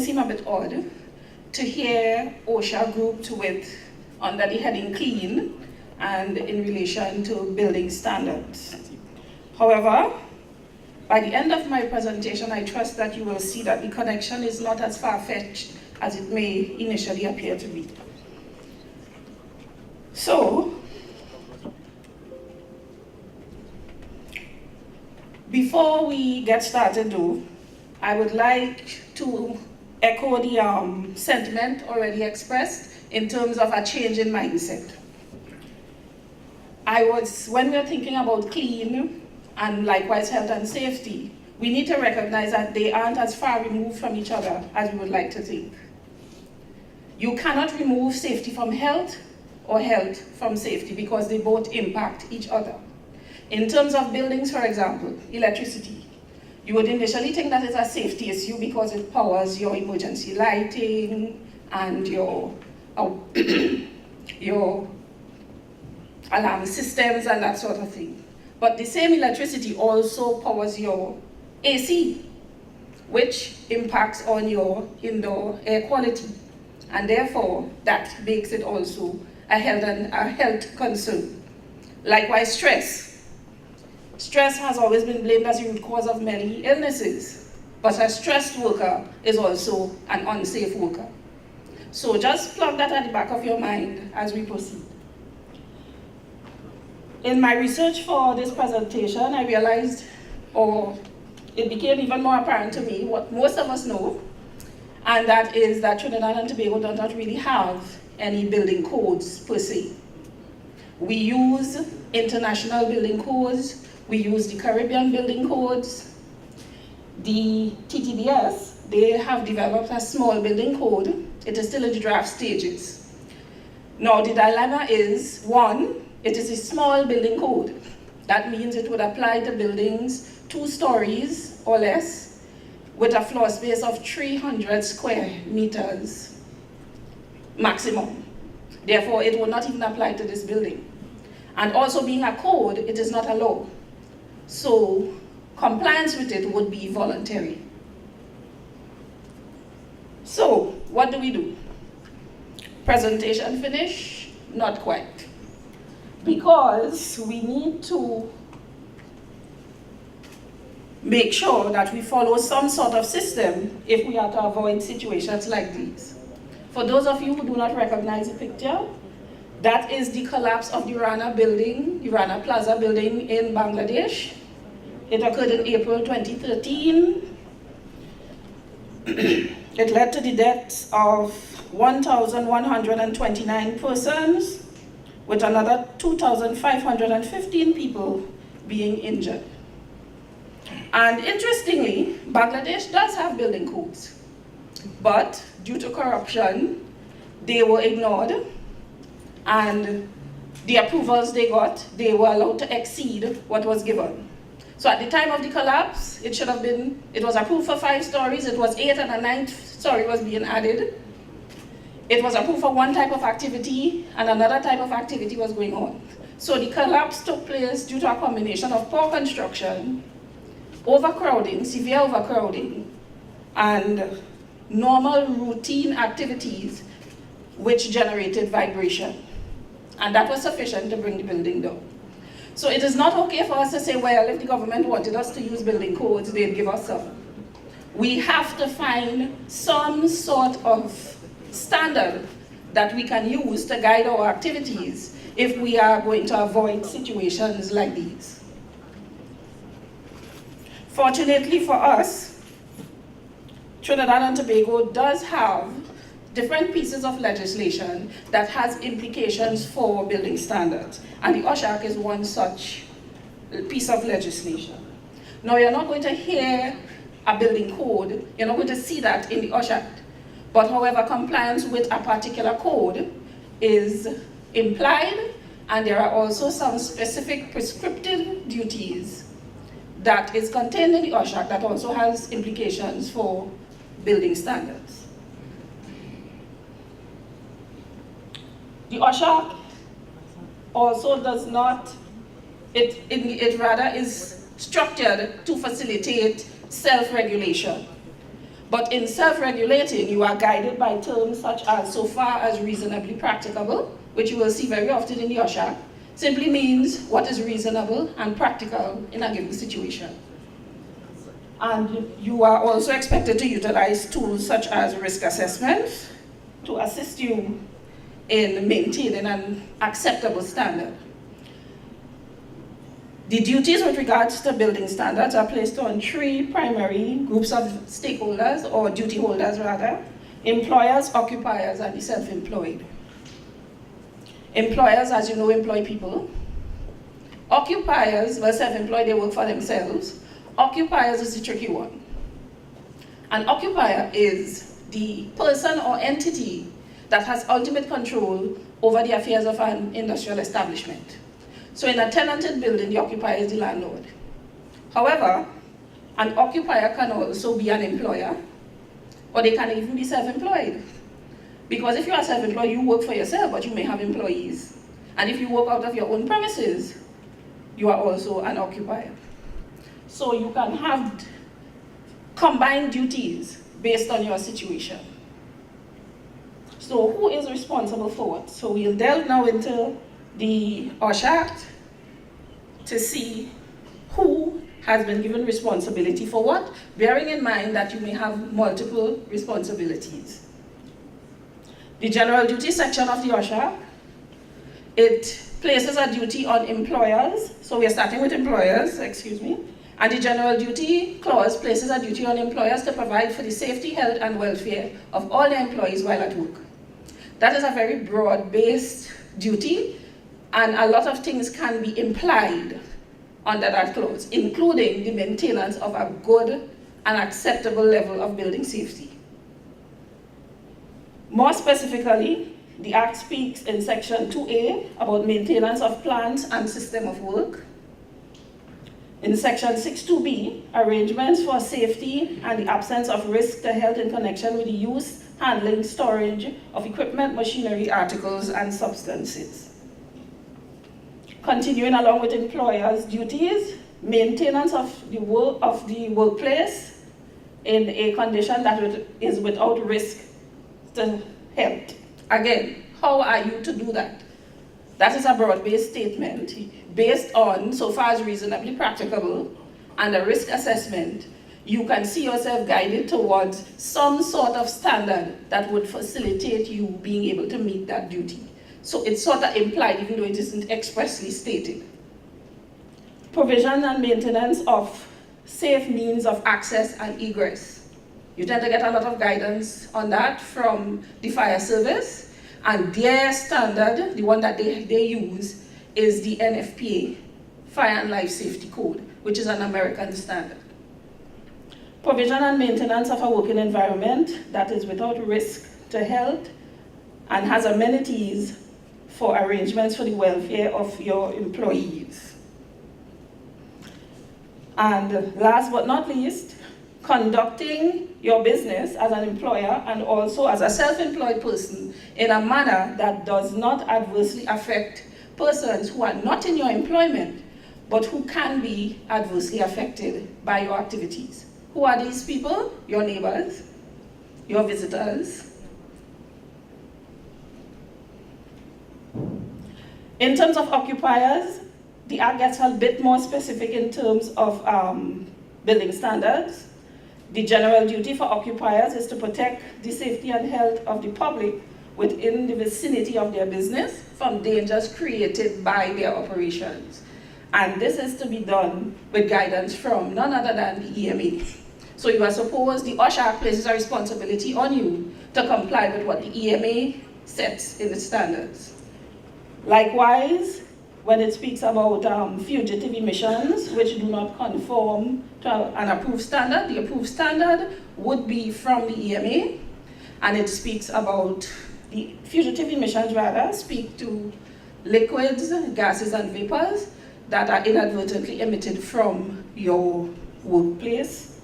seem a bit odd to hear OSHA grouped with under the heading clean and in relation to building standards. However, by the end of my presentation, I trust that you will see that the connection is not as far-fetched as it may initially appear to be. So, before we get started though, I would like to echo the sentiment already expressed in terms of a change in mindset. When we're thinking about clean and likewise health and safety, we need to recognize that they aren't as far removed from each other as we would like to think. You cannot remove safety from health or health from safety because they both impact each other. In terms of buildings, for example, electricity, you would initially think that it's a safety issue because it powers your emergency lighting and your alarm systems and that sort of thing. But the same electricity also powers your AC, which impacts on your indoor air quality. And therefore, that makes it also a health concern. Likewise, stress. Stress has always been blamed as the root cause of many illnesses, but a stressed worker is also an unsafe worker. So just plug that at the back of your mind as we proceed. In my research for this presentation, I realized, or it became even more apparent to me, what most of us know, and that is that Trinidad and Tobago does not really have any building codes per se. We use international building codes, we use the Caribbean building codes. The TTDS, they have developed a small building code. It is still in the draft stages. Now the dilemma is, one, it is a small building code. That means it would apply to buildings 2 stories or less with a floor space of 300 square meters maximum. Therefore, it will not even apply to this building. And also being a code, it is not a law. So compliance with it would be voluntary. So what do we do? Presentation finish? Not quite. Because we need to make sure that we follow some sort of system if we are to avoid situations like these. For those of you who do not recognize the picture, that is the collapse of the Rana building, the Rana Plaza building in Bangladesh. It occurred in April 2013. It led to the deaths of 1,129 persons, with another 2,515 people being injured. And interestingly, Bangladesh does have building codes, but due to corruption, they were ignored, and the approvals they got, they were allowed to exceed what was given. So at the time of the collapse, it was approved for 5 stories, it was 8 and a 9th story was being added. It was approved for one type of activity and another type of activity was going on. So the collapse took place due to a combination of poor construction, overcrowding, severe overcrowding, and normal routine activities which generated vibration. And that was sufficient to bring the building down. So it is not okay for us to say, well, if the government wanted us to use building codes, they'd give us some. We have to find some sort of standard that we can use to guide our activities if we are going to avoid situations like these. Fortunately for us, Trinidad and Tobago does have different pieces of legislation that has implications for building standards. And the OSHA Act is one such piece of legislation. Now, you're not going to hear a building code, you're not going to see that in the OSHA Act. But however, compliance with a particular code is implied, and there are also some specific prescriptive duties that is contained in the OSHA Act that also has implications for building standards. The OSHA Act also does not, it rather is structured to facilitate self-regulation. But in self-regulating, you are guided by terms such as so far as reasonably practicable, which you will see very often in the OSHA, simply means what is reasonable and practical in a given situation. And you are also expected to utilize tools such as risk assessment to assist you in maintaining an acceptable standard. The duties with regards to building standards are placed on three primary groups of stakeholders, or duty holders rather: employers, occupiers, and the self-employed. Employers, as you know, employ people. Occupiers, well, self-employed, they work for themselves. Occupiers is the tricky one. An occupier is the person or entity that has ultimate control over the affairs of an industrial establishment. So in a tenanted building, the occupier is the landlord. However, an occupier can also be an employer, or they can even be self-employed. Because if you are self-employed, you work for yourself, but you may have employees. And if you work out of your own premises, you are also an occupier. So you can have combined duties based on your situation. So who is responsible for what? So we'll delve now into the OSHA Act to see who has been given responsibility for what, bearing in mind that you may have multiple responsibilities. The general duty section of the OSHA, it places a duty on employers. So we are starting with employers, excuse me. And the general duty clause places a duty on employers to provide for the safety, health, and welfare of all their employees while at work. That is a very broad-based duty, and a lot of things can be implied under that clause, including the maintenance of a good and acceptable level of building safety. More specifically, the Act speaks in Section 2A about maintenance of plans and system of work. In Section 6.2b, arrangements for safety and the absence of risk to health in connection with the use, handling, storage of equipment, machinery, articles, and substances. Continuing along with employers' duties, maintenance of the workplace in a condition that is without risk to health. Again, how are you to do that? That is a broad-based statement based on, so far as reasonably practicable, and a risk assessment. You can see yourself guided towards some sort of standard that would facilitate you being able to meet that duty. So it's sort of implied, even though it isn't expressly stated. Provision and maintenance of safe means of access and egress. You tend to get a lot of guidance on that from the fire service, and their standard, the one that they use, is the NFPA, Fire and Life Safety Code, which is an American standard. Provision and maintenance of a working environment that is without risk to health and has amenities for arrangements for the welfare of your employees. And last but not least, conducting your business as an employer and also as a self-employed person in a manner that does not adversely affect persons who are not in your employment, but who can be adversely affected by your activities. Who are these people? Your neighbors, your visitors. In terms of occupiers, the Act gets a bit more specific in terms of building standards. The general duty for occupiers is to protect the safety and health of the public within the vicinity of their business from dangers created by their operations. And this is to be done with guidance from none other than the EMA. So you are supposed, the OSHA places a responsibility on you to comply with what the EMA sets in its standards. Likewise, when it speaks about fugitive emissions, which do not conform to an approved standard, the approved standard would be from the EMA, and it speaks about the fugitive emissions speak to liquids, gases, and vapors that are inadvertently emitted from your workplace.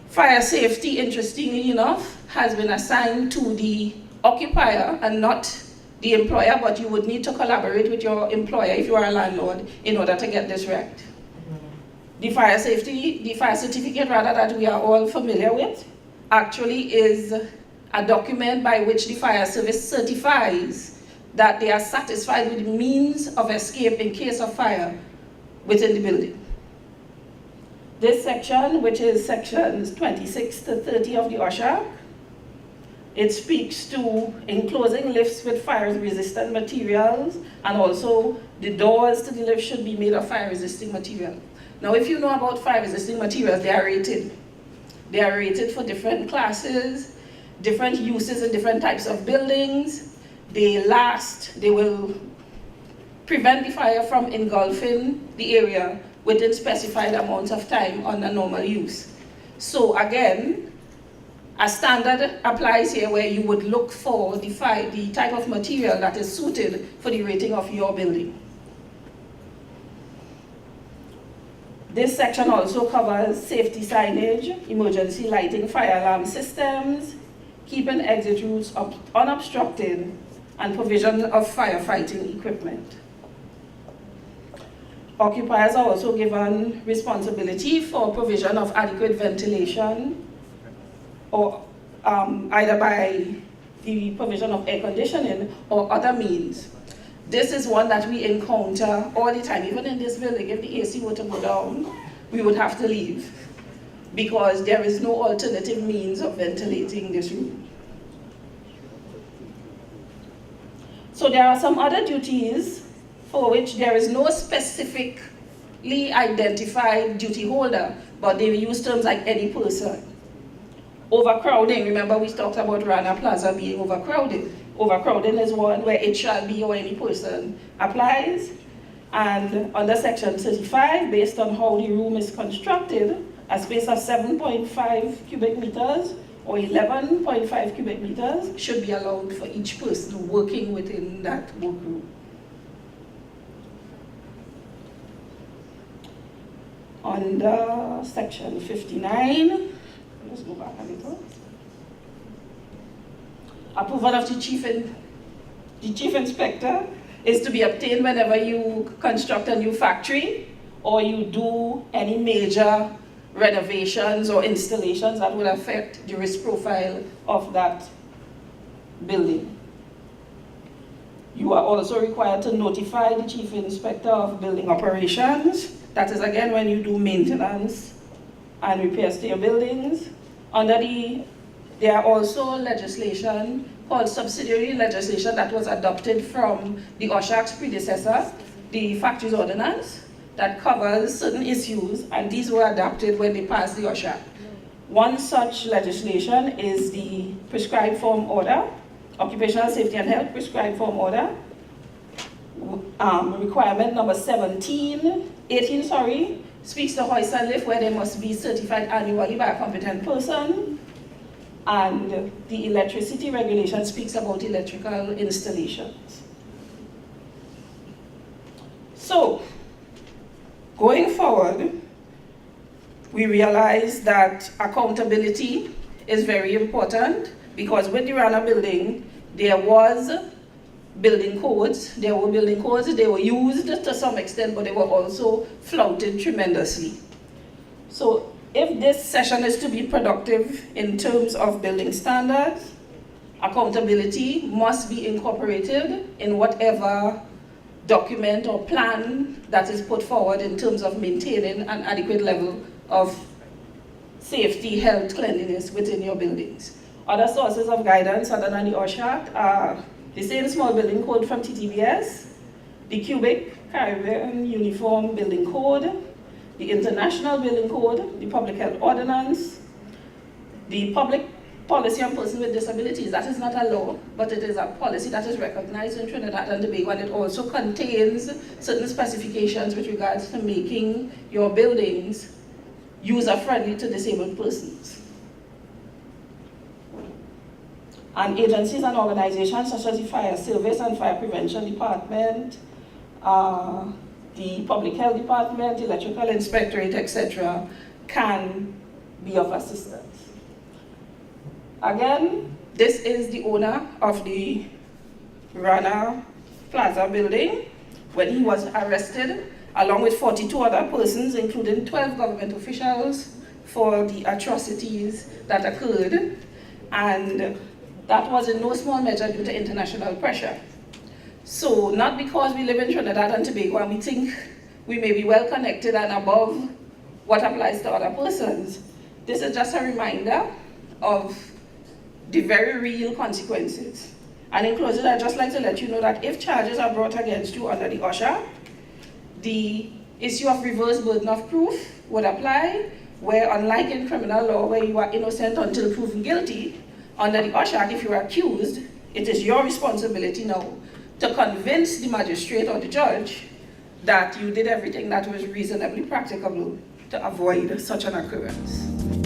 Fire safety, interestingly enough, has been assigned to the occupier and not the employer, but you would need to collaborate with your employer if you are a landlord in order to get this right. The fire certificate rather, that we are all familiar with, actually is a document by which the fire service certifies that they are satisfied with the means of escape in case of fire within the building. This section, which is sections 26 to 30 of the OSHA, it speaks to enclosing lifts with fire-resistant materials, and also the doors to the lift should be made of fire-resisting material. Now, if you know about fire-resisting materials, they are rated. They are rated for different classes, different uses in different types of buildings. They last, they will prevent the fire from engulfing the area within specified amounts of time under normal use. So again, a standard applies here where you would look for the type of material that is suited for the rating of your building. This section also covers safety signage, emergency lighting, fire alarm systems, keeping exit routes unobstructed, and provision of firefighting equipment. Occupiers are also given responsibility for provision of adequate ventilation, or either by the provision of air conditioning or other means. This is one that we encounter all the time. Even in this building, if the AC were to go down, we would have to leave because there is no alternative means of ventilating this room. So there are some other duties for which there is no specifically identified duty holder, but they use terms like any person. Overcrowding, remember we talked about Rana Plaza being overcrowded. Overcrowding is one where it shall be or any person applies. And under section 35, based on how the room is constructed, a space of 7.5 cubic meters or 11.5 cubic meters should be allowed for each person working within that workroom. Under section 59, let's go back a little. Approval of the chief inspector is to be obtained whenever you construct a new factory or you do any major renovations or installations that will affect the risk profile of that building. You are also required to notify the chief inspector of building operations. That is again when you do maintenance and repairs to your buildings. There are also legislation called subsidiary legislation that was adopted from the OSHA's predecessor, the Factories Ordinance, that covers certain issues, and these were adopted when they passed the OSHA. One such legislation is the Prescribed Form Order, Occupational Safety and Health Prescribed Form Order, requirement number 18, speaks to hoist and lift where they must be certified annually by a competent person. And the electricity regulation speaks about electrical installations. So, going forward, we realize that accountability is very important because with the Rana building, there was building codes. There were building codes, they were used to some extent, but they were also flouted tremendously. So if this session is to be productive in terms of building standards, accountability must be incorporated in whatever document or plan that is put forward in terms of maintaining an adequate level of safety, health, cleanliness within your buildings. Other sources of guidance other than the OSHA are the same small building code from TTBS, the Cubic Caribbean Uniform Building Code, the International Building Code, the Public Health Ordinance, the Public Policy on Persons with Disabilities. That is not a law, but it is a policy that is recognized in Trinidad and Tobago, and it also contains certain specifications with regards to making your buildings user-friendly to disabled persons. And agencies and organizations such as the Fire Service and Fire Prevention Department, the Public Health Department, Electrical Inspectorate, etc., can be of assistance. Again, this is the owner of the Rana Plaza building when he was arrested along with 42 other persons, including 12 government officials, for the atrocities that occurred, and that was in no small measure due to international pressure. So, not because we live in Trinidad and Tobago and we think we may be well connected and above what applies to other persons, this is just a reminder of the very real consequences. And in closing, I'd just like to let you know that if charges are brought against you under the OSHA, the issue of reverse burden of proof would apply, where unlike in criminal law where you are innocent until proven guilty, under the OSHA Act, if you are accused, it is your responsibility now to convince the magistrate or the judge that you did everything that was reasonably practicable to avoid such an occurrence.